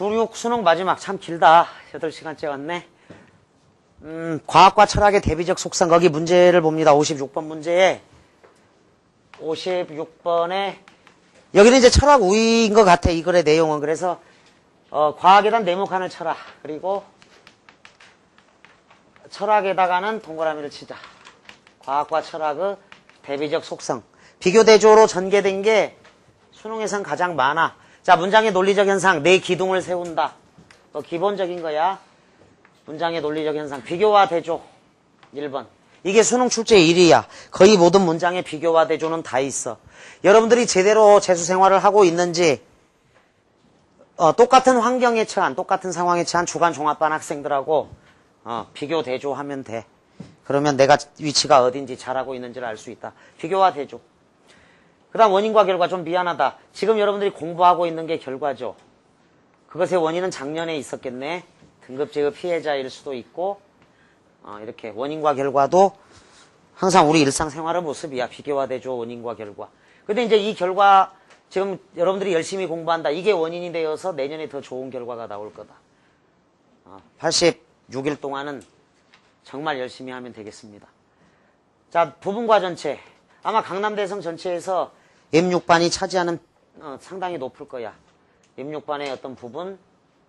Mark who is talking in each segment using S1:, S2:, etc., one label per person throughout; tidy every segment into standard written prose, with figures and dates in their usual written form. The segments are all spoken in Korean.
S1: 96 수능 마지막 참 길다. 8시간째 왔네. 과학과 철학의 대비적 속성 거기 문제를 봅니다. 56번 문제에 56번에 여기는 이제 철학 우위인 것 같아. 이 글의 내용은. 그래서 과학에 대한 네모 칸을 쳐라. 그리고 철학에다가는 동그라미를 치자. 과학과 철학의 대비적 속성. 비교대조로 전개된 게 수능에선 가장 많아. 자, 문장의 논리적 현상, 네 기둥을 세운다. 기본적인 거야. 문장의 논리적 현상, 비교와 대조. 1번. 이게 수능 출제 1위야. 거의 모든 문장의 비교와 대조는 다 있어. 여러분들이 제대로 재수생활을 하고 있는지 똑같은 환경에 처한, 똑같은 상황에 처한 주간 종합반 학생들하고 비교 대조하면 돼. 그러면 내가 위치가 어딘지 잘하고 있는지를 알 수 있다. 비교와 대조. 그 다음 원인과 결과. 좀 미안하다. 지금 여러분들이 공부하고 있는 게 결과죠. 그것의 원인은 작년에 있었겠네. 등급제의 피해자일 수도 있고 이렇게 원인과 결과도 항상 우리 일상생활의 모습이야. 비교와 대조, 원인과 결과. 근데 이제 이 결과 지금 여러분들이 열심히 공부한다. 이게 원인이 되어서 내년에 더 좋은 결과가 나올 거다. 86일 동안은 정말 열심히 하면 되겠습니다. 자, 부분과 전체. 아마 강남대성 전체에서 M6반이 차지하는 상당히 높을 거야. M6반의 어떤 부분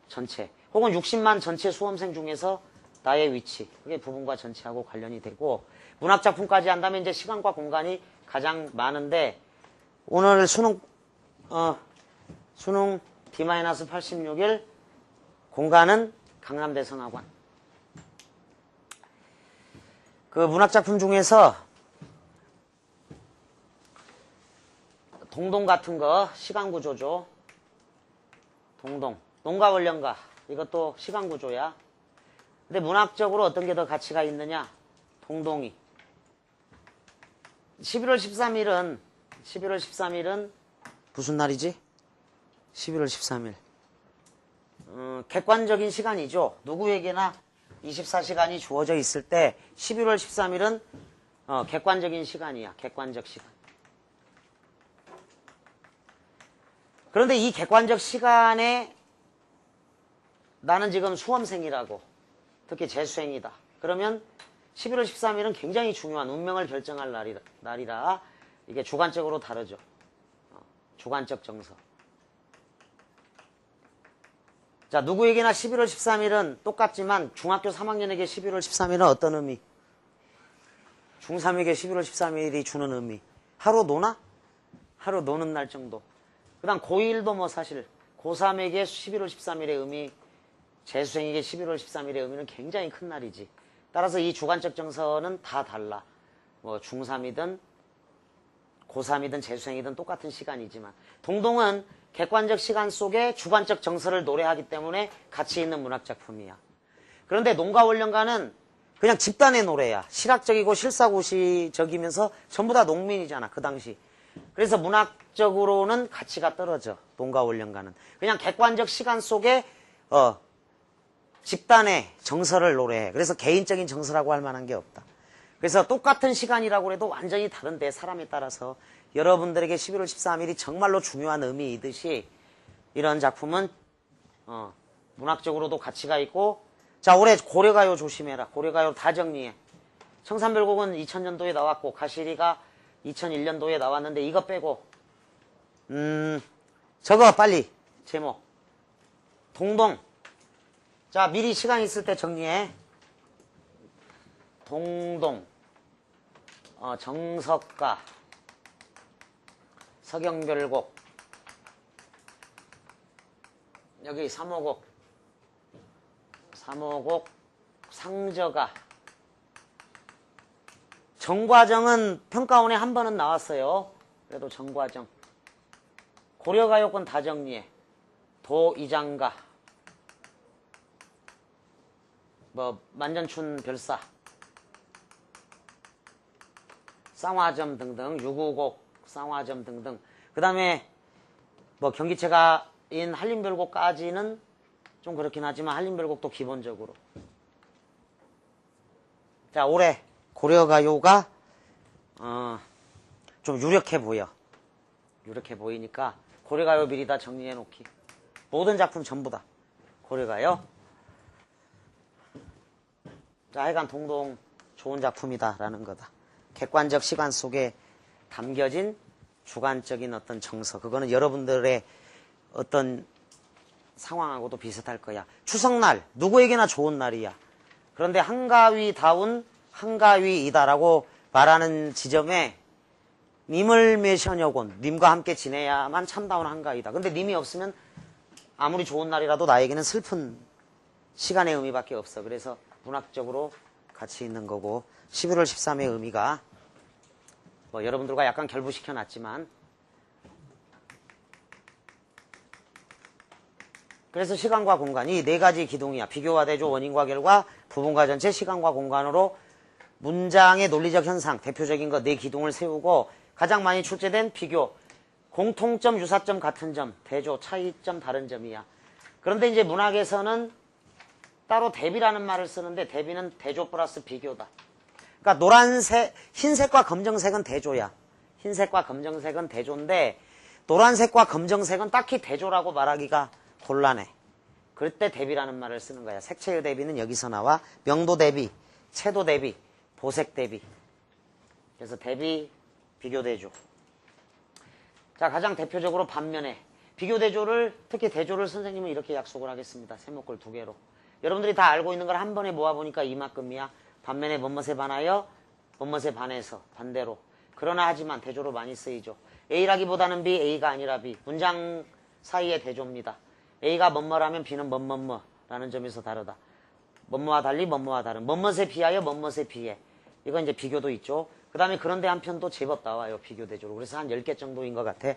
S1: 전체. 혹은 60만 전체 수험생 중에서 나의 위치. 그게 부분과 전체하고 관련이 되고 문학작품까지 한다면 이제 시간과 공간이 가장 많은데 오늘 수능 D-86일 공간은 강남대성학원. 그 문학작품 중에서 동동 같은 거 시간구조죠. 동동. 농가원령가. 이것도 시간구조야. 근데 문학적으로 어떤 게 더 가치가 있느냐? 동동이. 11월 13일은 무슨 날이지? 11월 13일. 객관적인 시간이죠. 누구에게나 24시간이 주어져 있을 때 11월 13일은 객관적인 시간이야. 객관적 시간. 그런데 이 객관적 시간에 나는 지금 수험생이라고, 특히 재수생이다. 그러면 11월 13일은 굉장히 중요한 운명을 결정할 날이라 이게 주관적으로 다르죠. 주관적 정서. 자, 누구에게나 11월 13일은 똑같지만 중학교 3학년에게 11월 13일은 어떤 의미? 중3에게 11월 13일이 주는 의미. 하루 노나? 하루 노는 날 정도. 그 다음 고2일도 뭐 사실 고3에게 11월 13일의 의미, 재수생에게 11월 13일의 의미는 굉장히 큰 날이지. 따라서 이 주관적 정서는 다 달라. 뭐 중3이든 고3이든 재수생이든 똑같은 시간이지만 동동은 객관적 시간 속에 주관적 정서를 노래하기 때문에 가치 있는 문학작품이야. 그런데 농가원령가는 그냥 집단의 노래야. 실학적이고 실사고시적이면서 전부 다 농민이잖아. 그 당시. 그래서 문학적으로는 가치가 떨어져. 농가원령가는. 그냥 객관적 시간 속에 집단의 정서를 노래해. 그래서 개인적인 정서라고 할 만한 게 없다. 그래서 똑같은 시간이라고 해도 완전히 다른데 사람에 따라서 여러분들에게 11월 13일이 정말로 중요한 의미이듯이 이런 작품은 문학적으로도 가치가 있고. 자, 올해 고려가요 조심해라. 고려가요 다 정리해. 청산별곡은 2000년도에 나왔고 가시리가 2001년도에 나왔는데 이거 빼고 저거 빨리 제목 동동. 자, 미리 시간 있을 때 정리해. 동동, 정석가, 서경별곡, 여기 삼호곡, 상저가. 정과정은 평가원에 한 번은 나왔어요. 그래도 정과정. 고려가요권 다 정리해. 도이장가, 뭐 만전춘 별사, 쌍화점 등등, 유구곡, 쌍화점 등등. 그 다음에 뭐 경기체가인 한림별곡까지는 좀 그렇긴 하지만 한림별곡도 기본적으로. 자, 올해 고려가요가 좀 유력해 보여. 유력해 보이니까 고려가요 미리 다 정리해 놓기. 모든 작품 전부 다. 고려가요. 자, 하여간 동동 좋은 작품이다라는 거다. 객관적 시간 속에 담겨진 주관적인 어떤 정서. 그거는 여러분들의 어떤 상황하고도 비슷할 거야. 추석날, 누구에게나 좋은 날이야. 그런데 한가위다운 한가위이다라고 말하는 지점에 님을 매셔녀곤, 님과 함께 지내야만 참다운 한가위다. 근데 님이 없으면 아무리 좋은 날이라도 나에게는 슬픈 시간의 의미밖에 없어. 그래서 문학적으로 가치 있는 거고 11월 13의 의미가 뭐 여러분들과 약간 결부시켜 놨지만 그래서 시간과 공간이 네 가지 기둥이야. 비교와 대조, 원인과 결과, 부분과 전체, 시간과 공간으로 문장의 논리적 현상, 대표적인 거 네 기둥을 세우고 가장 많이 출제된 비교, 공통점, 유사점, 같은 점, 대조, 차이점, 다른 점이야. 그런데 이제 문학에서는 따로 대비라는 말을 쓰는데 대비는 대조 플러스 비교다. 그러니까 노란색, 흰색과 검정색은 대조야. 흰색과 검정색은 대조인데 노란색과 검정색은 딱히 대조라고 말하기가 곤란해. 그럴 때 대비라는 말을 쓰는 거야. 색채의 대비는 여기서 나와. 명도 대비, 채도 대비, 보색 대비. 그래서 대비, 비교, 대조. 자, 가장 대표적으로 반면에 비교 대조를, 특히 대조를 선생님은 이렇게 약속을 하겠습니다. 세목글 2개로. 여러분들이 다 알고 있는 걸 한 번에 모아보니까 이만큼이야. 반면에 뭐뭇에 반하여, 뭐뭇에 반해서, 반대로. 그러나 하지만 대조로 많이 쓰이죠. A라기보다는 B, A가 아니라 B. 문장 사이의 대조입니다. A가 뭐뭐라면 B는 뭐뭐뭐라는 점에서 다르다. 뭐뭐와 달리 뭐뭐와 다른. 뭐뭇에 비하여 뭐뭇에 비해. 이건 이제 비교도 있죠. 그 다음에 그런데 한 편도 제법 나와요. 비교 대조로. 그래서 한 10개 정도인 것 같아.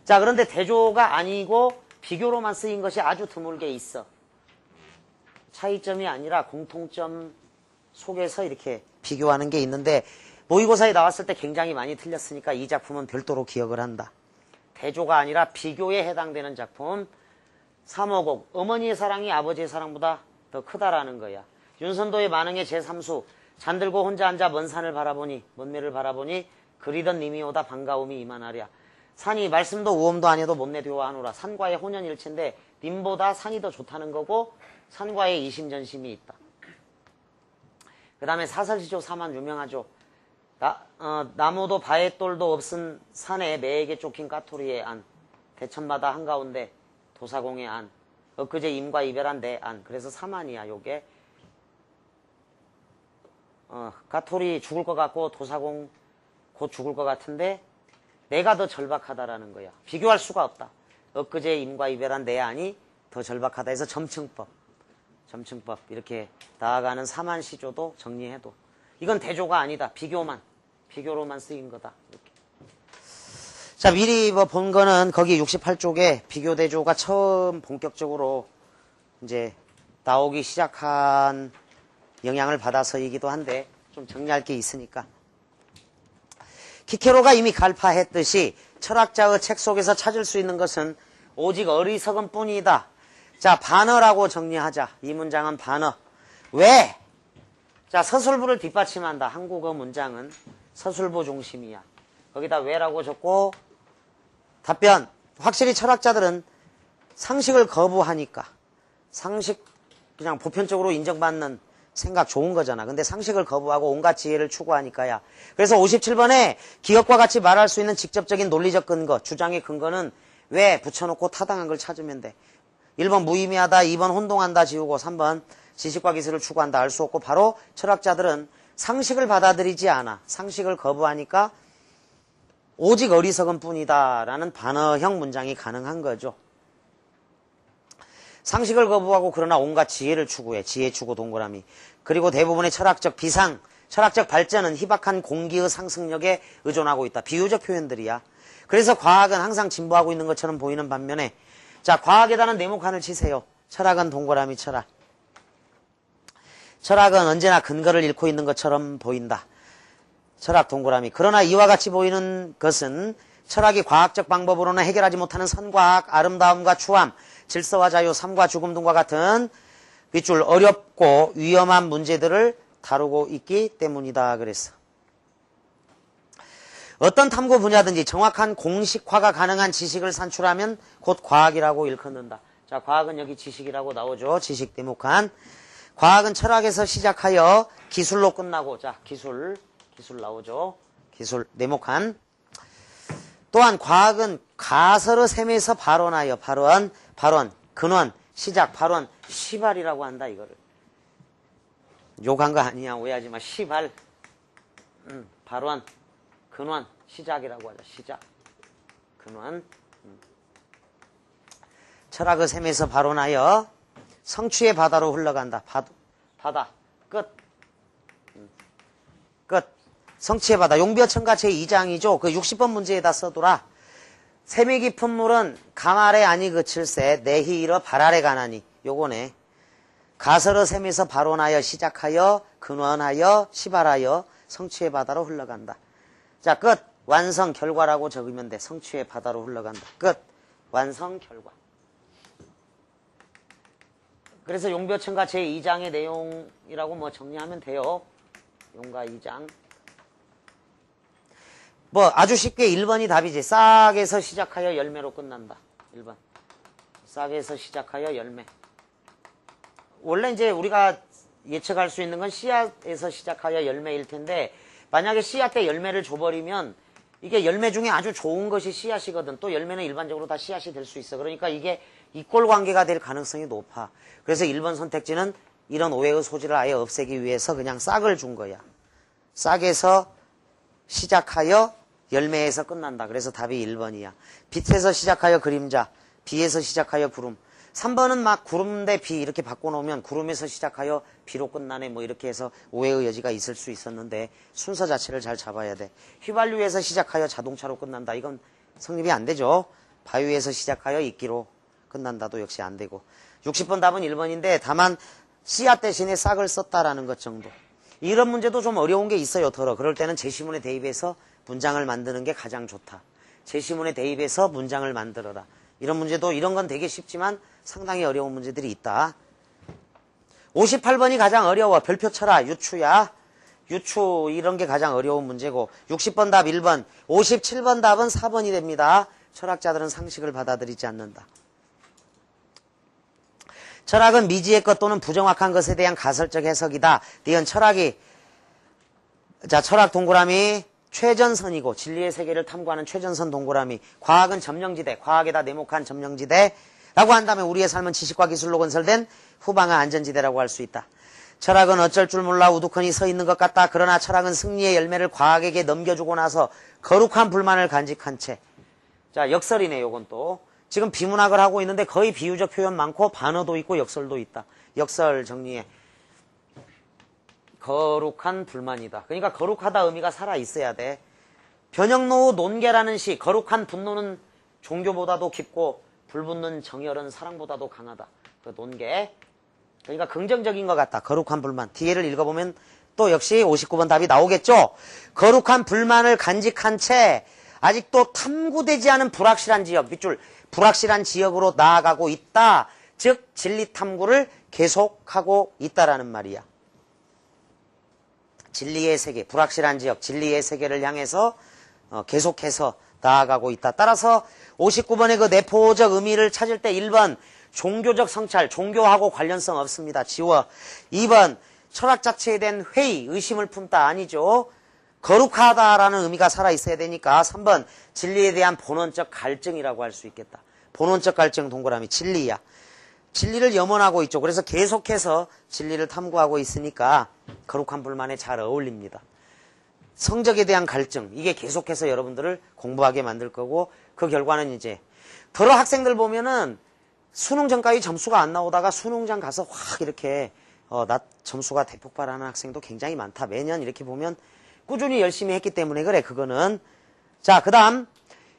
S1: 자, 그런데 대조가 아니고 비교로만 쓰인 것이 아주 드물게 있어. 차이점이 아니라 공통점 속에서 이렇게 비교하는 게 있는데 모의고사에 나왔을 때 굉장히 많이 틀렸으니까 이 작품은 별도로 기억을 한다. 대조가 아니라 비교에 해당되는 작품 350. 어머니의 사랑이 아버지의 사랑보다 더 크다라는 거야. 윤선도의 만흥의 제3수. 잠들고 혼자 앉아 먼 산을 바라보니, 먼매를 바라보니 그리던 님이 오다 반가움이 이만하랴. 산이 말씀도 우엄도 아니어도 못내 되어하노라. 산과의 혼연일체인데 님보다 산이 더 좋다는 거고 산과의 이심전심이 있다. 그 다음에 사설시조 사만 유명하죠. 나무도 바에돌도 없은 산에 매에게 쫓긴 까토리의 안. 대천마다 한가운데 도사공의 안. 엊그제 임과 이별한 내 안. 그래서 사만이야 요게. 까토리 죽을 것 같고 도사공 곧 죽을 것 같은데 내가 더 절박하다라는 거야. 비교할 수가 없다. 엊그제 임과 이별한 내 안이 더 절박하다 해서 점층법 이렇게 나아가는 사만시조도 정리해도 이건 대조가 아니다. 비교로만 쓰인 거다. 이렇게. 자, 미리 본 거는 거기 68쪽에 비교 대조가 처음 본격적으로 이제 나오기 시작한 영향을 받아서이기도 한데 좀 정리할 게 있으니까. 키케로가 이미 갈파했듯이 철학자의 책 속에서 찾을 수 있는 것은 오직 어리석은 뿐이다. 자, 반어라고 정리하자. 이 문장은 반어. 왜? 자, 서술부를 뒷받침한다. 한국어 문장은 서술부 중심이야. 거기다 왜라고 적고 답변. 확실히 철학자들은 상식을 거부하니까. 상식 그냥 보편적으로 인정받는 생각 좋은 거잖아. 근데 상식을 거부하고 온갖 지혜를 추구하니까야. 그래서 57번에 기억과 같이 말할 수 있는 직접적인 논리적 근거, 주장의 근거는 왜 붙여놓고 타당한 걸 찾으면 돼. 1번 무의미하다, 2번 혼동한다 지우고 3번 지식과 기술을 추구한다 알 수 없고 바로 철학자들은 상식을 받아들이지 않아. 상식을 거부하니까 오직 어리석은 뿐이다 라는 반어형 문장이 가능한 거죠. 상식을 거부하고 그러나 온갖 지혜를 추구해. 지혜 추구 동그라미. 그리고 대부분의 철학적 비상, 철학적 발전은 희박한 공기의 상승력에 의존하고 있다. 비유적 표현들이야. 그래서 과학은 항상 진보하고 있는 것처럼 보이는 반면에 자, 과학에다는 네모칸을 치세요. 철학은 동그라미 쳐라. 철학은 언제나 근거를 잃고 있는 것처럼 보인다. 철학 동그라미. 그러나 이와 같이 보이는 것은 철학이 과학적 방법으로는 해결하지 못하는 선과학, 아름다움과 추함, 질서와 자유, 삶과 죽음 등과 같은 윗줄 어렵고 위험한 문제들을 다루고 있기 때문이다 그랬어. 어떤 탐구 분야든지 정확한 공식화가 가능한 지식을 산출하면 곧 과학이라고 일컫는다. 자, 과학은 여기 지식이라고 나오죠. 지식 대목한. 과학은 철학에서 시작하여 기술로 끝나고, 자, 기술 나오죠. 기술 대목한. 또한 과학은 가설의 셈에서 발언하여, 발언, 근원, 시작, 발언, 시발이라고 한다, 이거를. 욕한 거 아니야. 오해하지 마. 시발. 발언, 근원, 시작이라고 하자. 시작, 근원. 철학의 셈에서 발언하여 성취의 바다로 흘러간다. 바다. 끝. 끝. 성취의 바다. 용비어천가 제2장이죠. 그 60번 문제에다 써둬라. 셈이 깊은 물은 가말에 아니 그칠세 내히 이르 발알에 가나니. 요거네. 가설의 셈에서 발언하여 시작하여 근원하여 시발하여 성취의 바다로 흘러간다. 자, 끝. 완성 결과라고 적으면 돼. 성취의 바다로 흘러간다. 끝. 완성 결과. 그래서 용비어천가 제2장의 내용이라고 뭐 정리하면 돼요. 용가 2장. 뭐 아주 쉽게 1번이 답이지. 싹에서 시작하여 열매로 끝난다. 1번. 싹에서 시작하여 열매. 원래 이제 우리가 예측할 수 있는 건 씨앗에서 시작하여 열매일 텐데, 만약에 씨앗 때 열매를 줘버리면 이게 열매 중에 아주 좋은 것이 씨앗이거든. 또 열매는 일반적으로 다 씨앗이 될 수 있어. 그러니까 이게 이꼴 관계가 될 가능성이 높아. 그래서 1번 선택지는 이런 오해의 소지를 아예 없애기 위해서 그냥 싹을 준 거야. 싹에서 시작하여 열매에서 끝난다. 그래서 답이 1번이야. 빛에서 시작하여 그림자, 비에서 시작하여 구름. 3번은 막 구름 대 비 이렇게 바꿔놓으면 구름에서 시작하여 비로 끝나네 뭐 이렇게 해서 오해의 여지가 있을 수 있었는데 순서 자체를 잘 잡아야 돼. 휘발유에서 시작하여 자동차로 끝난다. 이건 성립이 안 되죠. 바위에서 시작하여 이끼로 끝난다도 역시 안 되고. 60번 답은 1번인데 다만 씨앗 대신에 싹을 썼다라는 것 정도. 이런 문제도 좀 어려운 게 있어요. 그럴 때는 제시문에 대입해서 문장을 만드는 게 가장 좋다. 제시문에 대입해서 문장을 만들어라. 이런 문제도 이런 건 되게 쉽지만 상당히 어려운 문제들이 있다. 58번이 가장 어려워. 별표 쳐라. 유추야. 유추 이런 게 가장 어려운 문제고. 60번 답 1번. 57번 답은 4번이 됩니다. 철학자들은 상식을 받아들이지 않는다. 철학은 미지의 것 또는 부정확한 것에 대한 가설적 해석이다. 니은 철학이, 자, 철학 동그라미 최전선이고 진리의 세계를 탐구하는 최전선 동그라미. 과학은 점령지대, 과학에다 내목한 점령지대라고 한다면 우리의 삶은 지식과 기술로 건설된 후방의 안전지대라고 할 수 있다. 철학은 어쩔 줄 몰라 우두커니 서 있는 것 같다. 그러나 철학은 승리의 열매를 과학에게 넘겨주고 나서 거룩한 불만을 간직한 채. 자, 역설이네. 요건 또 지금 비문학을 하고 있는데 거의 비유적 표현 많고 반어도 있고 역설도 있다. 역설 정리해. 거룩한 불만이다. 그러니까 거룩하다 의미가 살아있어야 돼. 변형노후 논계라는 시. 거룩한 분노는 종교보다도 깊고 불붙는 정열은 사랑보다도 강하다. 그 논계. 그러니까 긍정적인 것 같다. 거룩한 불만. 뒤에를 읽어보면 또 역시 59번 답이 나오겠죠. 거룩한 불만을 간직한 채 아직도 탐구되지 않은 불확실한 지역, 밑줄 불확실한 지역으로 나아가고 있다. 즉 진리 탐구를 계속하고 있다라는 말이야. 진리의 세계, 불확실한 지역, 진리의 세계를 향해서 계속해서 나아가고 있다. 따라서 59번의 그 내포적 의미를 찾을 때 1번 종교적 성찰, 종교하고 관련성 없습니다. 지워. 2번 철학 자체에 대한 회의, 의심을 품다. 아니죠. 거룩하다라는 의미가 살아있어야 되니까 3번 진리에 대한 본원적 갈증이라고 할 수 있겠다. 본원적 갈증 동그라미 진리야. 진리를 염원하고 있죠. 그래서 계속해서 진리를 탐구하고 있으니까 거룩한 불만에 잘 어울립니다. 성적에 대한 갈증, 이게 계속해서 여러분들을 공부하게 만들 거고 그 결과는 이제 더러 학생들 보면은 수능 전까지 점수가 안 나오다가 수능장 가서 확 이렇게 낮 점수가 대폭발하는 학생도 굉장히 많다. 매년 이렇게 보면 꾸준히 열심히 했기 때문에 그래. 그거는. 자, 그 다음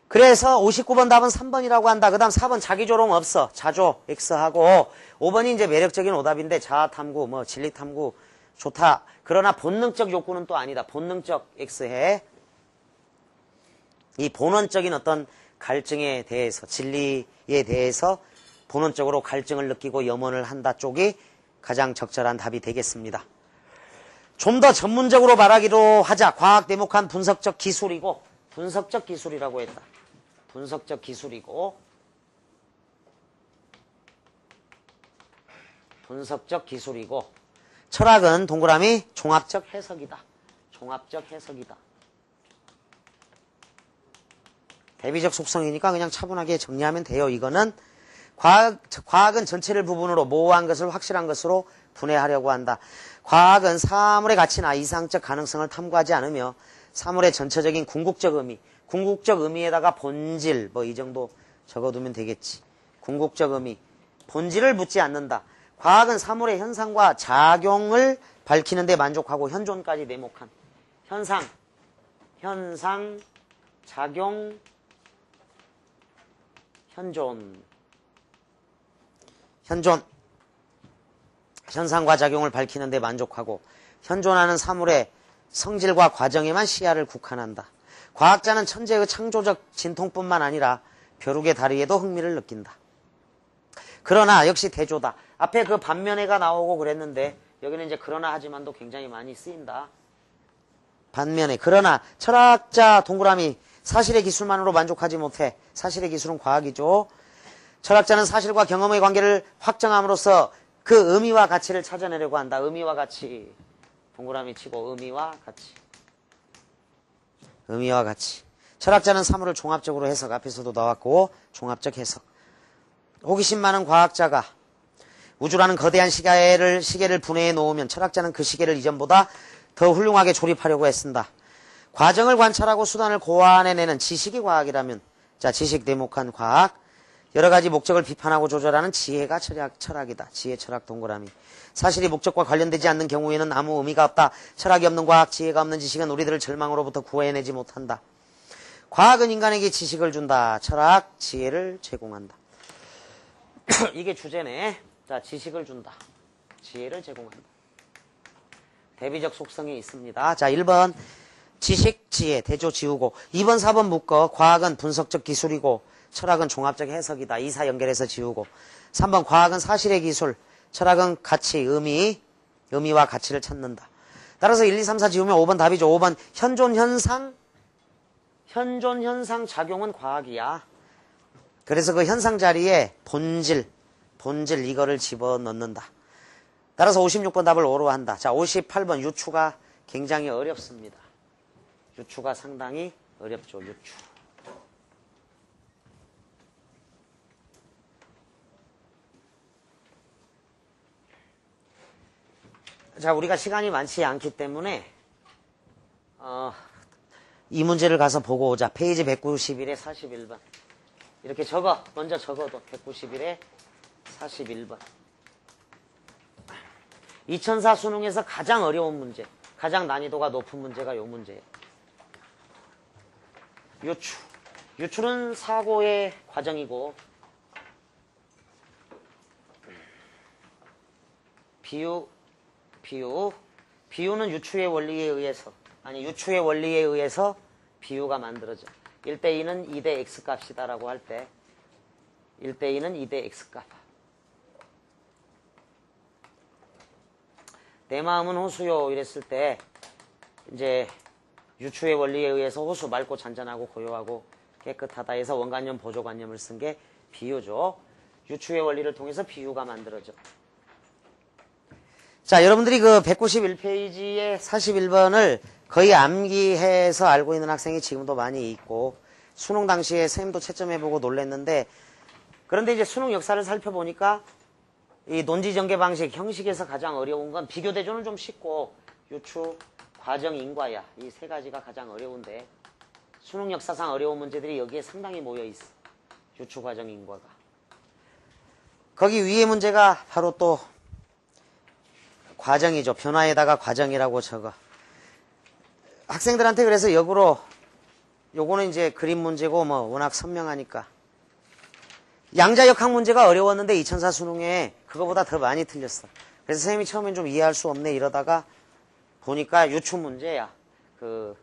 S1: 그래서 59번 답은 3번이라고 한다. 그 다음 4번 자기조롱 없어. 자조 X하고 5번이 이제 매력적인 오답인데 자아탐구 뭐 진리탐구 좋다. 그러나 본능적 욕구는 또 아니다. 본능적 X해. 이 본원적인 어떤 갈증에 대해서 진리에 대해서 본원적으로 갈증을 느끼고 염원을 한다 쪽이 가장 적절한 답이 되겠습니다. 좀 더 전문적으로 말하기로 하자. 과학 대목한 분석적 기술이고 분석적 기술이라고 했다. 분석적 기술이고 분석적 기술이고 철학은 동그라미 종합적 해석이다. 종합적 해석이다. 대비적 속성이니까 그냥 차분하게 정리하면 돼요. 이거는 과학은 전체를 부분으로 모호한 것을 확실한 것으로 분해하려고 한다. 과학은 사물의 가치나 이상적 가능성을 탐구하지 않으며 사물의 전체적인 궁극적 의미, 궁극적 의미에다가 본질 뭐 이 정도 적어두면 되겠지. 궁극적 의미, 본질을 묻지 않는다. 과학은 사물의 현상과 작용을 밝히는 데 만족하고 현존까지 내목한 현상, 작용, 현존. 현상과 작용을 밝히는 데 만족하고 현존하는 사물의 성질과 과정에만 시야를 국한한다. 과학자는 천재의 창조적 진통뿐만 아니라 벼룩의 다리에도 흥미를 느낀다. 그러나 역시 대조다. 앞에 그 반면에가 나오고 그랬는데 여기는 이제 그러나 하지만도 굉장히 많이 쓰인다. 반면에 그러나 철학자 동그라미 사실의 기술만으로 만족하지 못해. 사실의 기술은 과학이죠. 철학자는 사실과 경험의 관계를 확정함으로써 그 의미와 가치를 찾아내려고 한다. 의미와 가치. 동그라미 치고 의미와 가치. 의미와 가치. 철학자는 사물을 종합적으로 해석. 앞에서도 나왔고 종합적 해석. 호기심 많은 과학자가 우주라는 거대한 시계를 분해해 놓으면 철학자는 그 시계를 이전보다 더 훌륭하게 조립하려고 애쓴다. 과정을 관찰하고 수단을 고안해내는 지식이 과학이라면 자 지식 대목한 과학 여러 가지 목적을 비판하고 조절하는 지혜가 철학이다. 지혜 철학 동그라미. 사실이 목적과 관련되지 않는 경우에는 아무 의미가 없다. 철학이 없는 과학, 지혜가 없는 지식은 우리들을 절망으로부터 구해내지 못한다. 과학은 인간에게 지식을 준다. 철학, 지혜를 제공한다. 이게 주제네. 자, 지식을 준다. 지혜를 제공한다. 대비적 속성이 있습니다. 자, 1번 지식, 지혜, 대조 지우고 2번, 4번 묶어. 과학은 분석적 기술이고 철학은 종합적 해석이다. 이사 연결해서 지우고 3번 과학은 사실의 기술, 철학은 가치, 의미와 가치를 찾는다. 따라서 1, 2, 3, 4 지우면 5번 답이죠. 5번 현존 현상 작용은 과학이야. 그래서 그 현상 자리에 본질 이거를 집어넣는다. 따라서 56번 답을 O로 한다. 자, 58번 유추가 굉장히 어렵습니다. 유추가 상당히 어렵죠. 유추. 자, 우리가 시간이 많지 않기 때문에 이 문제를 가서 보고 오자. 페이지 191에 41번. 이렇게 먼저 적어도 191에 41번. 2004 수능에서 가장 어려운 문제, 가장 난이도가 높은 문제가 이 문제예요. 유추는 사고의 과정이고 비유는 유추의 원리에 의해서 비유가 만들어져. 1대2는 2대 X값이다 라고 할 때 1대2는 2대 X값. 내 마음은 호수요 이랬을 때 이제 유추의 원리에 의해서 호수 맑고 잔잔하고 고요하고 깨끗하다 해서 원관념 보조관념을 쓴 게 비유죠. 유추의 원리를 통해서 비유가 만들어져. 자, 여러분들이 그 191페이지에 41번을 거의 암기해서 알고 있는 학생이 지금도 많이 있고 수능 당시에 선생님도 채점해보고 놀랬는데 그런데 이제 수능 역사를 살펴보니까 이 논지전개 방식, 형식에서 가장 어려운 건 비교대조는 좀 쉽고 유추, 과정, 인과야. 이 세 가지가 가장 어려운데 수능 역사상 어려운 문제들이 여기에 상당히 모여있어. 유추, 과정, 인과가. 거기 위에 문제가 바로 또 과정이죠. 변화에다가 과정이라고 적어. 학생들한테 그래서 역으로 요거는 이제 그림 문제고 뭐 워낙 선명하니까 양자역학 문제가 어려웠는데 2004 수능에 그거보다 더 많이 틀렸어. 그래서 선생님이 처음엔 좀 이해할 수 없네 이러다가 보니까 유추 문제야. 그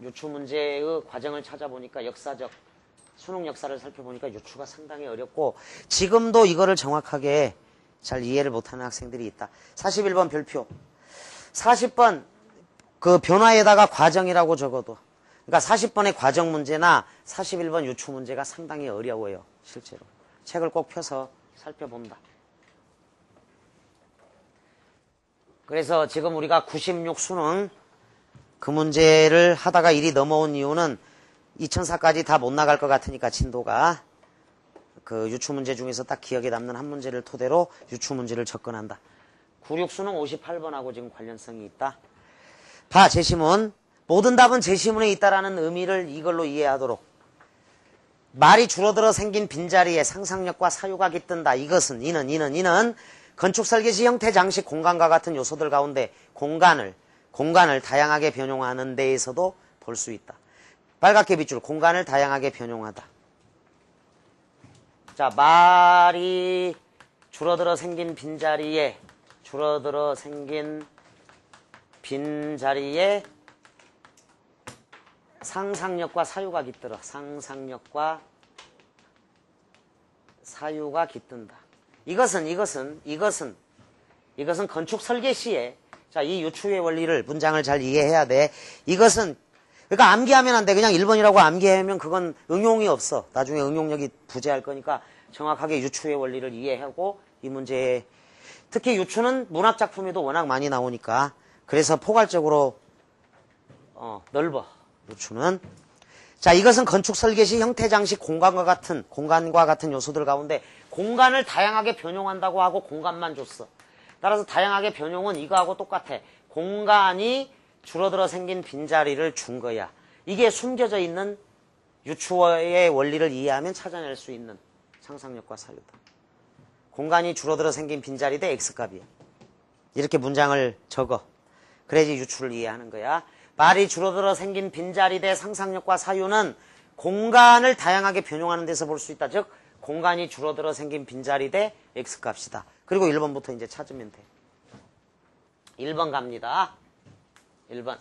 S1: 유추 문제의 과정을 찾아보니까 역사적 수능 역사를 살펴보니까 유추가 상당히 어렵고 지금도 이거를 정확하게 잘 이해를 못하는 학생들이 있다. 41번 별표. 40번 그 변화에다가 과정이라고 적어도 그러니까 40번의 과정 문제나 41번 유추 문제가 상당히 어려워요. 실제로. 책을 꼭 펴서 살펴본다. 그래서 지금 우리가 96 수능 그 문제를 하다가 일이 넘어온 이유는 2004까지 다 못 나갈 것 같으니까 진도가 그 유추문제 중에서 딱 기억에 남는 한 문제를 토대로 유추문제를 접근한다. 96 수능 58번하고 지금 관련성이 있다. 봐, 제시문. 모든 답은 제시문에 있다라는 의미를 이걸로 이해하도록. 말이 줄어들어 생긴 빈자리에 상상력과 사유가 깃든다. 이것은, 이는 건축 설계 시 형태, 장식, 공간과 같은 요소들 가운데 공간을 다양하게 변용하는 데에서도 볼 수 있다. 빨갛게 빗줄, 공간을 다양하게 변용하다. 자, 말이 줄어들어 생긴 빈자리에 상상력과 사유가 깃들어. 상상력과 사유가 깃든다. 이것은 건축 설계 시에, 자, 이 유추의 원리를, 문장을 잘 이해해야 돼. 이것은, 그러니까 암기하면 안 돼. 그냥 1번이라고 암기하면 그건 응용이 없어. 나중에 응용력이 부재할 거니까 정확하게 유추의 원리를 이해하고 이 문제에, 특히 유추는 문학작품에도 워낙 많이 나오니까, 그래서 포괄적으로, 넓어. 유추는. 자, 이것은 건축 설계 시 형태, 장식, 공간과 같은 요소들 가운데 공간을 다양하게 변용한다고 하고 공간만 줬어. 따라서 다양하게 변용은 이거하고 똑같아. 공간이 줄어들어 생긴 빈자리를 준 거야. 이게 숨겨져 있는 유추의 원리를 이해하면 찾아낼 수 있는 상상력과 사유다. 공간이 줄어들어 생긴 빈자리 대 X값이야. 이렇게 문장을 적어. 그래야지 유추를 이해하는 거야. 말이 줄어들어 생긴 빈자리 대 상상력과 사유는 공간을 다양하게 변용하는 데서 볼 수 있다. 즉 공간이 줄어들어 생긴 빈자리 대 X값이다. 그리고 1번부터 이제 찾으면 돼. 1번 갑니다. 1번.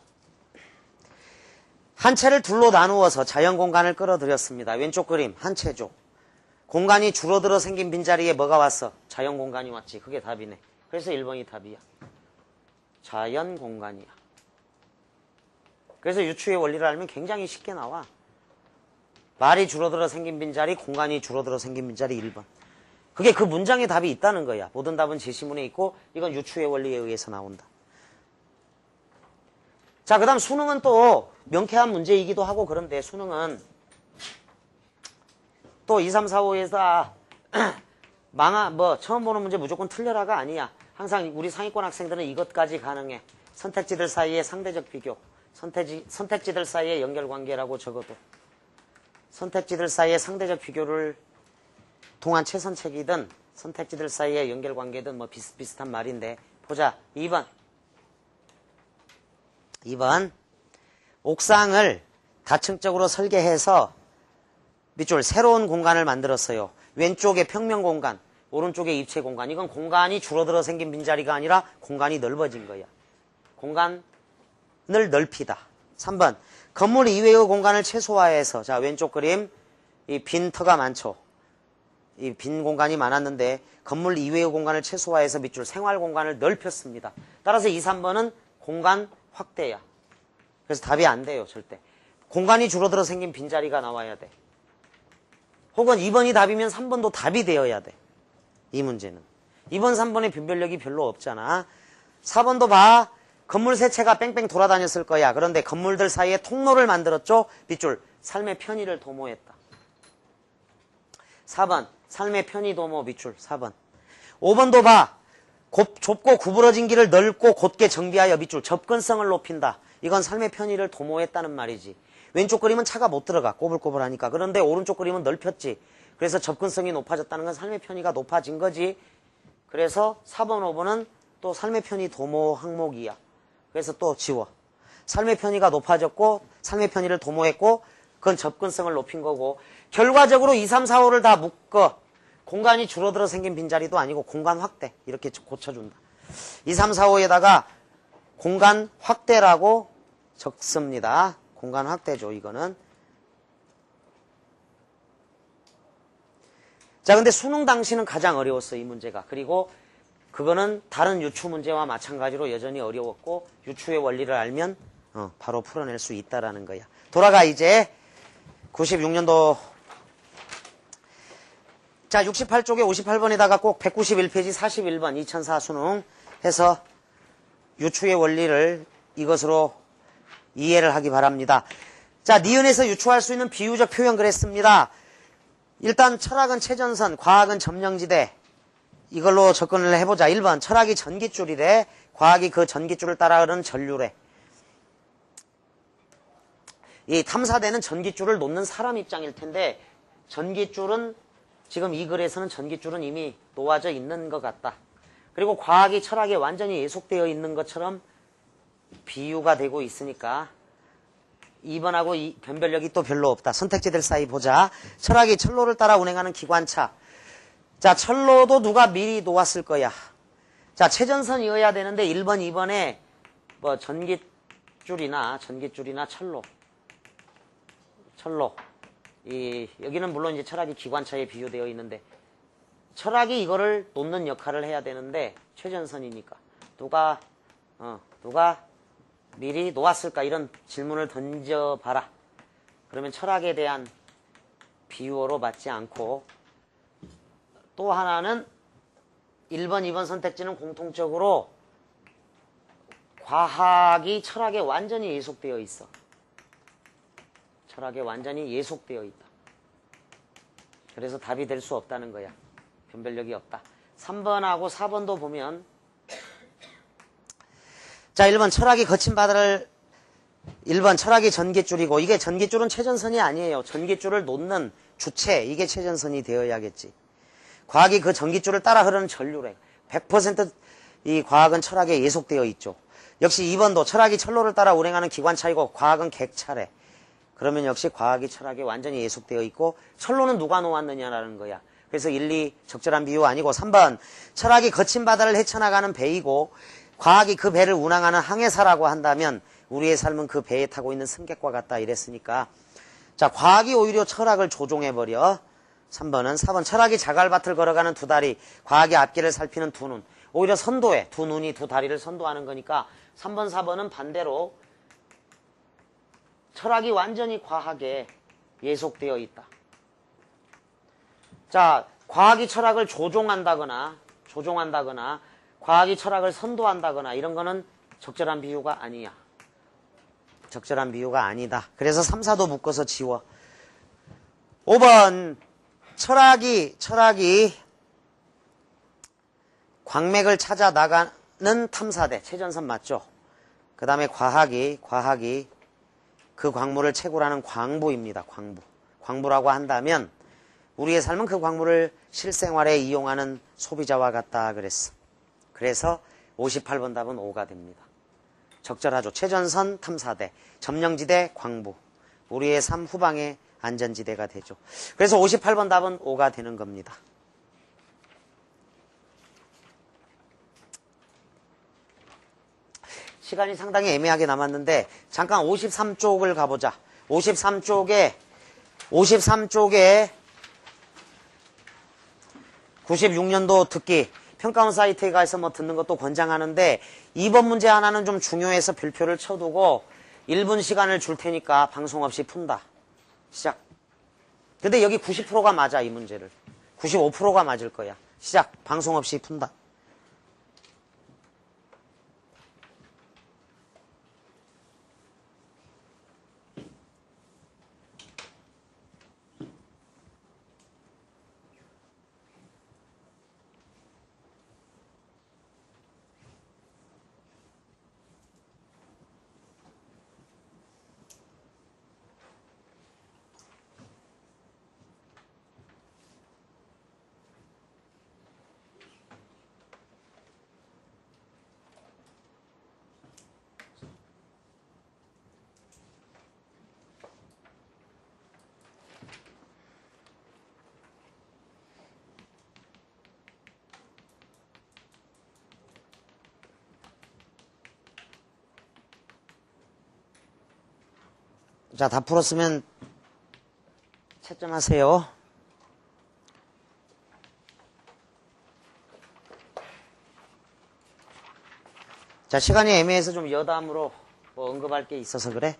S1: 한 채를 둘로 나누어서 자연공간을 끌어들였습니다. 왼쪽 그림 한 채죠. 공간이 줄어들어 생긴 빈자리에 뭐가 왔어? 자연공간이 왔지. 그게 답이네. 그래서 1번이 답이야. 자연공간이야. 그래서 유추의 원리를 알면 굉장히 쉽게 나와. 말이 줄어들어 생긴 빈자리, 공간이 줄어들어 생긴 빈자리 1번. 그게 그 문장에 답이 있다는 거야. 모든 답은 제시문에 있고 이건 유추의 원리에 의해서 나온다. 자, 그 다음 수능은 또 명쾌한 문제이기도 하고 그런데 수능은 또 2, 3, 4, 5에서 처음 보는 문제 무조건 틀려라가 아니야. 항상 우리 상위권 학생들은 이것까지 가능해. 선택지들 사이의 상대적 비교. 선택지들 사이의 연결관계라고 적어도 선택지들 사이의 상대적 비교를 동안 최선책이든 선택지들 사이의 연결관계든 뭐 비슷비슷한 말인데 보자. 2번 옥상을 다층적으로 설계해서 밑줄 새로운 공간을 만들었어요. 왼쪽에 평면 공간, 오른쪽에 입체 공간. 이건 공간이 줄어들어 생긴 빈자리가 아니라 공간이 넓어진 거야. 공간을 넓히다. 3번 건물 이외의 공간을 최소화해서, 자, 왼쪽 그림 이 빈 터가 많죠. 이 빈 공간이 많았는데 건물 이외의 공간을 최소화해서 밑줄 생활 공간을 넓혔습니다. 따라서 2, 3번은 공간 확대야. 그래서 답이 안 돼요. 절대. 공간이 줄어들어 생긴 빈자리가 나와야 돼. 혹은 2번이 답이면 3번도 답이 되어야 돼. 이 문제는. 2번, 3번의 변별력이 별로 없잖아. 4번도 봐. 건물 세 채가 뺑뺑 돌아다녔을 거야. 그런데 건물들 사이에 통로를 만들었죠. 밑줄 삶의 편의를 도모했다. 4번 삶의 편의 도모 밑줄 4번. 5번도 봐. 좁고 구부러진 길을 넓고 곧게 정비하여 밑줄 접근성을 높인다. 이건 삶의 편의를 도모했다는 말이지. 왼쪽 그림은 차가 못 들어가. 꼬불꼬불하니까. 그런데 오른쪽 그림은 넓혔지. 그래서 접근성이 높아졌다는 건 삶의 편의가 높아진 거지. 그래서 4번, 5번은 또 삶의 편의 도모 항목이야. 그래서 또 지워. 삶의 편의가 높아졌고 삶의 편의를 도모했고 그건 접근성을 높인 거고 결과적으로 2, 3, 4, 5를 다 묶어. 공간이 줄어들어 생긴 빈자리도 아니고 공간 확대 이렇게 고쳐준다. 2, 3, 4, 5에다가 공간 확대라고 적습니다. 공간 확대죠. 이거는. 자, 근데 수능 당시는 가장 어려웠어. 이 문제가. 그리고 그거는 다른 유추 문제와 마찬가지로 여전히 어려웠고 유추의 원리를 알면 바로 풀어낼 수 있다라는 거야. 돌아가 이제 96년도 자 68쪽에 58번에다가 꼭 191페이지 41번 2004 수능 해서 유추의 원리를 이것으로 이해를 하기 바랍니다. 자, 니은에서 유추할 수 있는 비유적 표현 그랬습니다. 일단 철학은 최전선, 과학은 점령지대. 이걸로 접근을 해보자. 1번 철학이 전깃줄이래. 과학이 그 전깃줄을 따라 흐르는 전류래. 이 탐사대는 전깃줄을 놓는 사람 입장일 텐데 전깃줄은 지금 이 글에서는 전깃줄은 이미 놓아져 있는 것 같다. 그리고 과학이 철학에 완전히 예속되어 있는 것처럼 비유가 되고 있으니까 2번하고 변별력이 또 별로 없다. 선택지들 사이 보자. 철학이 철로를 따라 운행하는 기관차. 자, 철로도 누가 미리 놓았을 거야. 자, 최전선이어야 되는데 1번, 2번에 뭐 전깃줄이나 철로. 여기는 물론 이제 철학이 기관차에 비유되어 있는데 철학이 이거를 놓는 역할을 해야 되는데 최전선이니까 누가 미리 놓았을까 이런 질문을 던져봐라. 그러면 철학에 대한 비유어로 맞지 않고 또 하나는 1번, 2번 선택지는 공통적으로 과학이 철학에 완전히 예속되어 있어. 철학에 완전히 예속되어 있다. 그래서 답이 될 수 없다는 거야. 변별력이 없다. 3번하고 4번도 보면 자, 1번 철학이 거친 바다를 1번 철학이 전깃줄이고 이게 전깃줄은 최전선이 아니에요. 전깃줄을 놓는 주체 이게 최전선이 되어야겠지. 과학이 그 전깃줄을 따라 흐르는 전류래. 100% 과학은 철학에 예속되어 있죠. 역시 2번도 철학이 철로를 따라 운행하는 기관차이고 과학은 객차래. 그러면 역시 과학이 철학에 완전히 예속되어 있고 철로는 누가 놓았느냐라는 거야. 그래서 1, 2 적절한 비유 아니고 3번 철학이 거친 바다를 헤쳐나가는 배이고 과학이 그 배를 운항하는 항해사라고 한다면 우리의 삶은 그 배에 타고 있는 승객과 같다 이랬으니까 자, 과학이 오히려 철학을 조종해버려. 3번은 4번 철학이 자갈밭을 걸어가는 두 다리 과학이 앞길을 살피는 두 눈. 오히려 선도해. 두 눈이 두 다리를 선도하는 거니까 3번 4번은 반대로 철학이 완전히 과학에 예속되어 있다. 자, 과학이 철학을 조종한다거나 과학이 철학을 선도한다거나 이런 거는 적절한 비유가 아니야. 적절한 비유가 아니다. 그래서 3, 4도 묶어서 지워. 5번 철학이 광맥을 찾아 나가는 탐사대 최전선 맞죠? 그 다음에 과학이 그 광물을 채굴하는 광부입니다. 광부라고 한다면 우리의 삶은 그 광물을 실생활에 이용하는 소비자와 같다 그랬어. 그래서 58번 답은 5가 됩니다. 적절하죠. 최전선 탐사대, 점령지대 광부. 우리의 삶 후방의 안전지대가 되죠. 그래서 58번 답은 5가 되는 겁니다. 시간이 상당히 애매하게 남았는데 잠깐 53쪽을 가보자. 53쪽에 96년도 듣기 평가원 사이트에 가서 뭐 듣는 것도 권장하는데 2번 문제 하나는 좀 중요해서 별표를 쳐두고 1분 시간을 줄 테니까 방송 없이 푼다. 시작. 근데 여기 90%가 맞아. 이 문제를 95%가 맞을 거야. 시작. 방송 없이 푼다. 자, 다 풀었으면 채점하세요. 자, 시간이 애매해서 좀 여담으로 뭐 언급할 게 있어서 그래.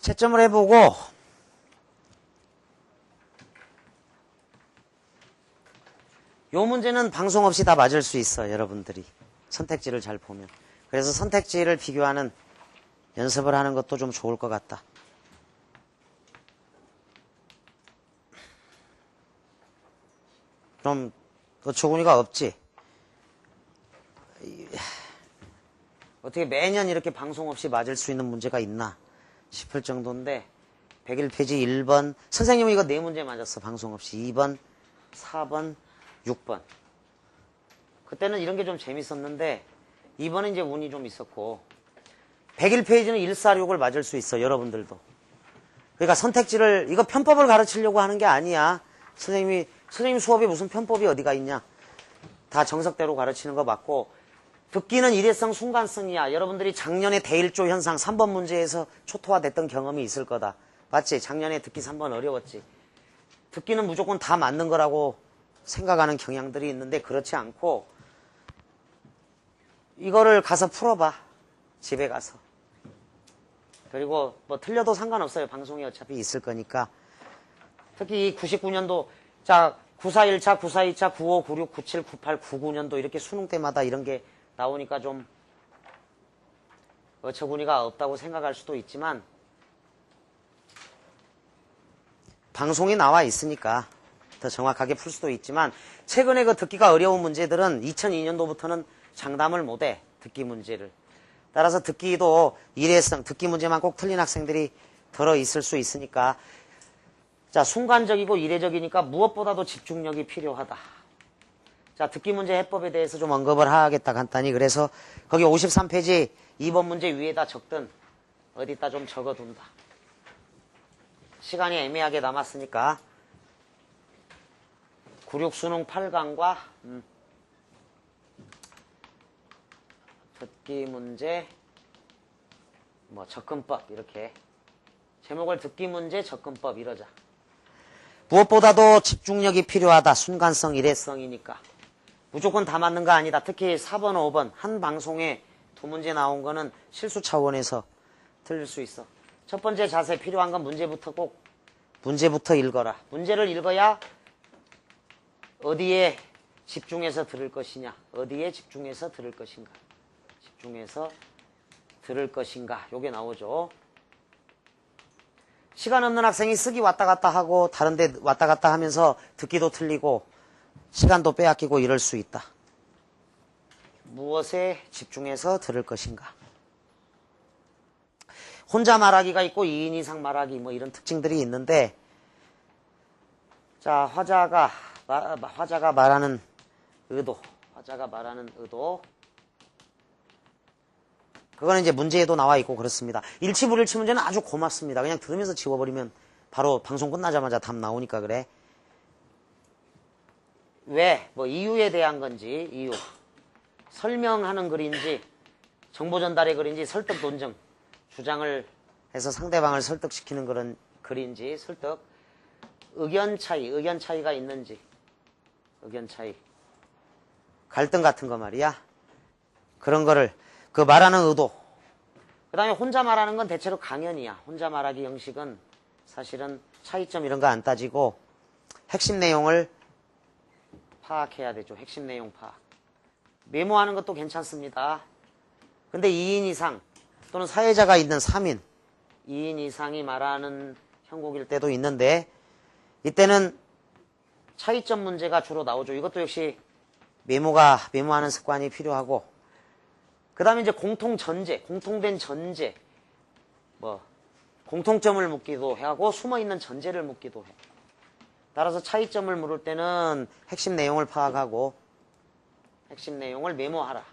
S1: 채점을 해보고 요 문제는 방송 없이 다 맞을 수 있어. 여러분들이 선택지를 잘 보면. 그래서 선택지를 비교하는 연습을 하는 것도 좀 좋을 것 같다. 좀 어처구니가 없지. 어떻게 매년 이렇게 방송 없이 맞을 수 있는 문제가 있나 싶을 정도인데 101페이지 1번 선생님은 이거 4문제 맞았어. 방송 없이 2번 4번 6번 그때는 이런 게 좀 재밌었는데 2번은 이제 운이 좀 있었고 101페이지는 146을 맞을 수 있어. 여러분들도. 그러니까 선택지를 이거 편법을 가르치려고 하는 게 아니야. 선생님 수업에 무슨 편법이 어디가 있냐. 다 정석대로 가르치는 거 맞고 듣기는 일회성 순간성이야. 여러분들이 작년에 대일조 현상 3번 문제에서 초토화됐던 경험이 있을 거다. 맞지? 작년에 듣기 3번 어려웠지. 듣기는 무조건 다 맞는 거라고 생각하는 경향들이 있는데 그렇지 않고 이거를 가서 풀어봐. 집에 가서. 그리고 뭐 틀려도 상관없어요. 방송이 어차피 있을 거니까. 특히 이 99년도 자 941차, 942차, 95, 96, 97, 98, 99년도 이렇게 수능 때마다 이런 게 나오니까 좀 어처구니가 없다고 생각할 수도 있지만 방송이 나와 있으니까 더 정확하게 풀 수도 있지만 최근에 그 듣기가 어려운 문제들은 2002년도부터는 장담을 못해. 듣기 문제를. 따라서 듣기도 일회성, 듣기 문제만 꼭 틀린 학생들이 들어있을 수 있으니까 자 순간적이고 이례적이니까 무엇보다도 집중력이 필요하다. 자 듣기 문제 해법에 대해서 좀 언급을 하겠다 간단히. 그래서 거기 53페이지 2번 문제 위에다 적든 어디다 좀 적어둔다. 시간이 애매하게 남았으니까 96 수능 8강과 듣기 문제 뭐 접근법 이렇게 제목을 듣기 문제 접근법 이러자. 무엇보다도 집중력이 필요하다. 순간성 일회성이니까 무조건 다 맞는 거 아니다. 특히 4번 5번 한 방송에 2문제 나온 거는 실수 차원에서 틀릴 수 있어. 첫 번째 자세 필요한 건 문제부터 읽어라. 문제를 읽어야 어디에 집중해서 들을 것이냐. 어디에 집중해서 들을 것인가. 집중해서 들을 것인가. 요게 나오죠. 시간 없는 학생이 쓰기 왔다 갔다 하고 다른 데 왔다 갔다 하면서 듣기도 틀리고 시간도 빼앗기고 이럴 수 있다. 무엇에 집중해서 들을 것인가. 혼자 말하기가 있고 2인 이상 말하기 뭐 이런 특징들이 있는데 자 화자가 말하는 의도 그거는 이제 문제에도 나와 있고 그렇습니다. 일치불일치 문제는 아주 고맙습니다. 그냥 들으면서 지워버리면 바로 방송 끝나자마자 답 나오니까 그래. 왜? 뭐 이유에 대한 건지 이유 설명하는 글인지 정보 전달의 글인지 설득 논증 주장을 해서 상대방을 설득시키는 그런 글인지 설득 의견 차이가 있는지 의견 차이 갈등 같은 거 말이야. 그런 거를 그 말하는 의도. 그 다음에 혼자 말하는 건 대체로 강연이야. 혼자 말하기 형식은 사실은 차이점 이런 거 안 따지고 핵심 내용을 파악해야 되죠. 핵심 내용 파악. 메모하는 것도 괜찮습니다. 근데 2인 이상 또는 사회자가 있는 3인 2인 이상이 말하는 형국일 때도 있는데 이때는 차이점 문제가 주로 나오죠. 이것도 역시 메모하는 습관이 필요하고 그 다음에 이제 공통된 전제 뭐 공통점을 묻기도 하고 숨어있는 전제를 묻기도 해. 따라서 차이점을 물을 때는 핵심 내용을 파악하고 핵심 내용을 메모하라.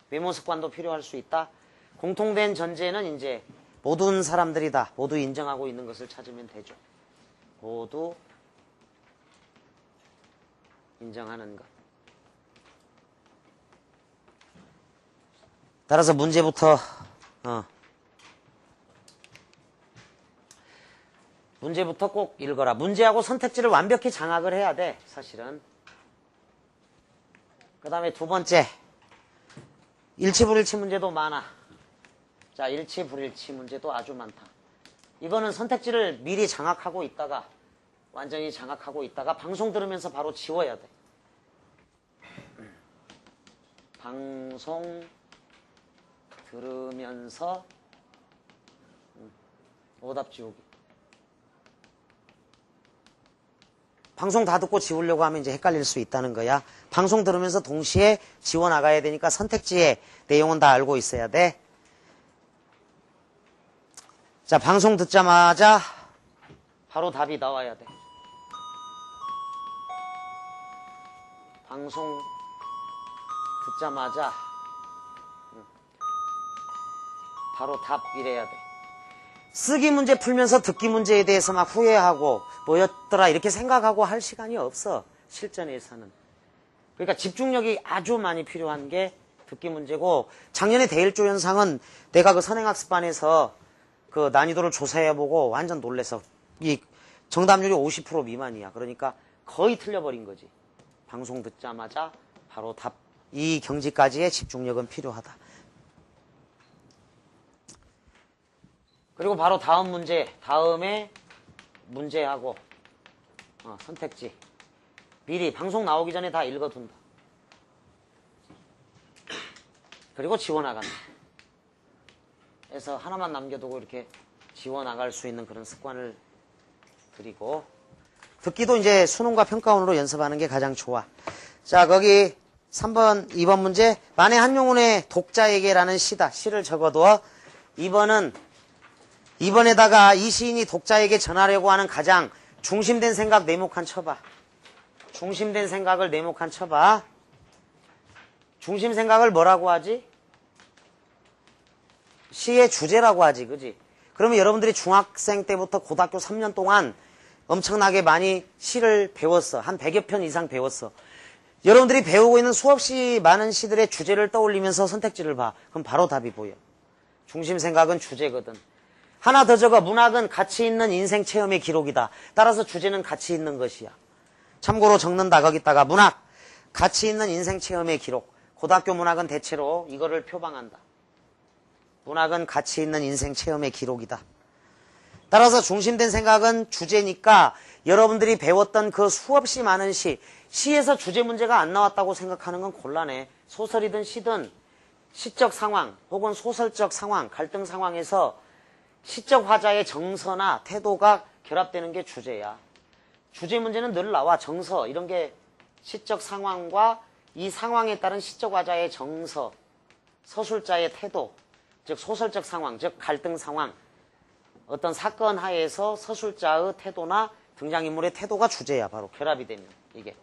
S1: 메모 습관도 필요할 수 있다. 공통된 전제는 이제 모든 사람들이 다 모두 인정하고 있는 것을 찾으면 되죠. 모두 인정하는 것. 따라서 문제부터 꼭 읽어라. 문제하고 선택지를 완벽히 장악을 해야 돼. 사실은. 그 다음에 두 번째 일치불일치 문제도 많아. 자, 일치, 불일치 문제도 아주 많다. 이거는 선택지를 미리 장악하고 있다가, 완전히 장악하고 있다가 방송 들으면서 바로 지워야 돼. 방송 들으면서 오답 지우기. 방송 다 듣고 지우려고 하면 이제 헷갈릴 수 있다는 거야. 방송 들으면서 동시에 지워 나가야 되니까 선택지의 내용은 다 알고 있어야 돼. 자, 방송 듣자마자 바로 답이 나와야 돼. 방송 듣자마자 바로 답 이래야 돼. 쓰기 문제 풀면서 듣기 문제에 대해서 막 후회하고 뭐였더라 이렇게 생각하고 할 시간이 없어. 실전에서는. 그러니까 집중력이 아주 많이 필요한 게 듣기 문제고, 작년에 대일조 현상은 내가 그 선행학습반에서 그 난이도를 조사해보고 완전 놀래서 이 정답률이 50% 미만이야. 그러니까 거의 틀려버린 거지. 방송 듣자마자 바로 답. 이 경지까지의 집중력은 필요하다. 그리고 바로 다음 문제, 다음에 문제하고 선택지 미리 방송 나오기 전에 다 읽어둔다. 그리고 지워나간다. 그래서 하나만 남겨두고 이렇게 지워나갈 수 있는 그런 습관을 들이고, 듣기도 이제 수능과 평가원으로 연습하는 게 가장 좋아. 자, 거기 3번, 2번 문제. 만해 한용운의 독자에게라는 시다. 시를 적어둬. 2번에다가 이 시인이 독자에게 전하려고 하는 가장 중심된 생각 네모칸 쳐봐. 중심된 생각을 네모칸 쳐봐. 중심 생각을 뭐라고 하지? 시의 주제라고 하지, 그지? 그러면 여러분들이 중학생 때부터 고등학교 3년 동안 엄청나게 많이 시를 배웠어. 한 100여 편 이상 배웠어. 여러분들이 배우고 있는 수없이 많은 시들의 주제를 떠올리면서 선택지를 봐. 그럼 바로 답이 보여. 중심 생각은 주제거든. 하나 더 적어. 문학은 가치 있는 인생 체험의 기록이다. 따라서 주제는 가치 있는 것이야. 참고로 적는다. 거기다가 문학, 가치 있는 인생 체험의 기록. 고등학교 문학은 대체로 이거를 표방한다. 문학은 가치 있는 인생 체험의 기록이다. 따라서 중심된 생각은 주제니까 여러분들이 배웠던 그 수없이 많은 시에서 주제 문제가 안 나왔다고 생각하는 건 곤란해. 소설이든 시든 시적 상황 혹은 소설적 상황, 갈등 상황에서 시적 화자의 정서나 태도가 결합되는 게 주제야. 주제 문제는 늘 나와. 정서 이런 게 시적 상황과 이 상황에 따른 시적 화자의 정서, 서술자의 태도, 즉 소설적 상황, 즉 갈등 상황, 어떤 사건 하에서 서술자의 태도나 등장인물의 태도가 주제야. 바로 결합이 되면. 이게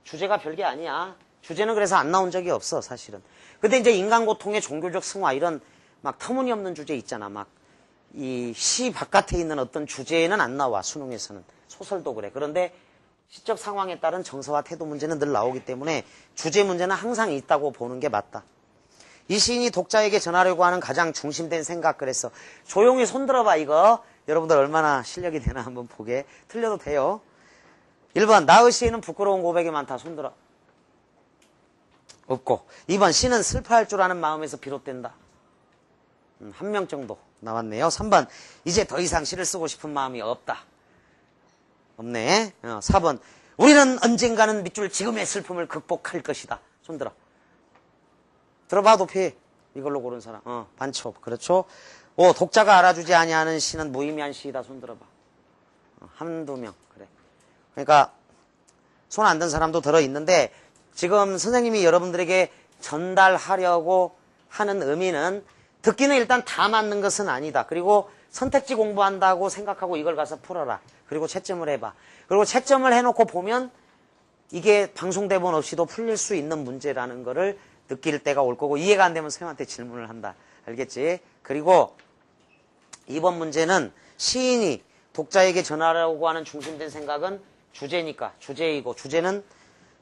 S1: 주제가 별게 아니야. 주제는 그래서 안 나온 적이 없어, 사실은. 근데 이제 인간 고통의 종교적 승화 이런 막 터무니없는 주제 있잖아. 막 이 시 바깥에 있는 어떤 주제는 안 나와, 수능에서는. 소설도 그래. 그런데 시적 상황에 따른 정서와 태도 문제는 늘 나오기 때문에 주제 문제는 항상 있다고 보는 게 맞다. 이 시인이 독자에게 전하려고 하는 가장 중심된 생각. 그랬어. 조용히 손들어봐. 이거 여러분들 얼마나 실력이 되나 한번 보게. 틀려도 돼요. 1번 나의 시에는 부끄러운 고백이 많다. 손들어. 없고. 2번 시는 슬퍼할 줄 아는 마음에서 비롯된다. 한 명 정도 나왔네요. 3번 이제 더 이상 시를 쓰고 싶은 마음이 없다. 없네. 4번 우리는 언젠가는 밑줄 지금의 슬픔을 극복할 것이다. 손들어. 들어봐. 높이. 이걸로 고른 사람. 반첩. 그렇죠. 5. 독자가 알아주지 아니하는 시는 무의미한 시이다. 손들어봐. 한두 명. 그래. 그러니까 손 안 든 사람도 들어있는데, 지금 선생님이 여러분들에게 전달하려고 하는 의미는 듣기는 일단 다 맞는 것은 아니다. 그리고 선택지 공부한다고 생각하고 이걸 가서 풀어라. 그리고 채점을 해봐. 그리고 채점을 해놓고 보면 이게 방송 대본 없이도 풀릴 수 있는 문제라는 거를 느낄 때가 올 거고, 이해가 안 되면 선생님한테 질문을 한다. 알겠지? 그리고 이번 문제는 시인이 독자에게 전하려고 하는 중심된 생각은 주제니까 주제이고, 주제는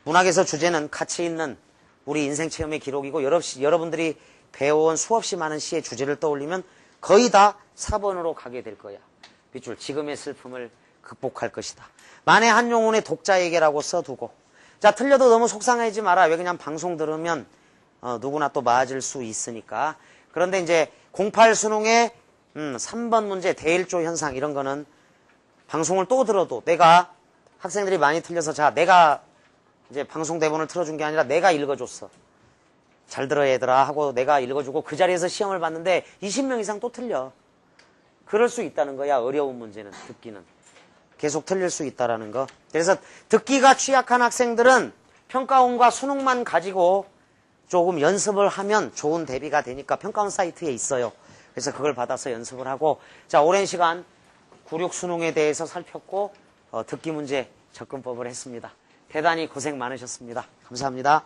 S1: 문학에서 주제는 가치 있는 우리 인생 체험의 기록이고, 여러분들이 배워온 수없이 많은 시의 주제를 떠올리면 거의 다 4번으로 가게 될 거야. 밑줄 지금의 슬픔을 극복할 것이다. 만해 한용운의 독자에게라고 써두고. 자, 틀려도 너무 속상하지 마라. 왜? 그냥 방송 들으면 누구나 또 맞을 수 있으니까. 그런데 이제 08 수능의 3번 문제 대일조 현상 이런 거는 방송을 또 들어도 내가 학생들이 많이 틀려서 자 내가 이제 방송 대본을 틀어준 게 아니라 내가 읽어줬어. 잘 들어 얘들아 하고 내가 읽어주고 그 자리에서 시험을 봤는데 20명 이상 또 틀려. 그럴 수 있다는 거야. 어려운 문제는 듣기는. 계속 틀릴 수 있다라는 거. 그래서 듣기가 취약한 학생들은 평가원과 수능만 가지고 조금 연습을 하면 좋은 대비가 되니까 평가원 사이트에 있어요. 그래서 그걸 받아서 연습을 하고 자 오랜 시간 96 수능에 대해서 살폈고 듣기 문제 접근법을 했습니다. 대단히 고생 많으셨습니다. 감사합니다.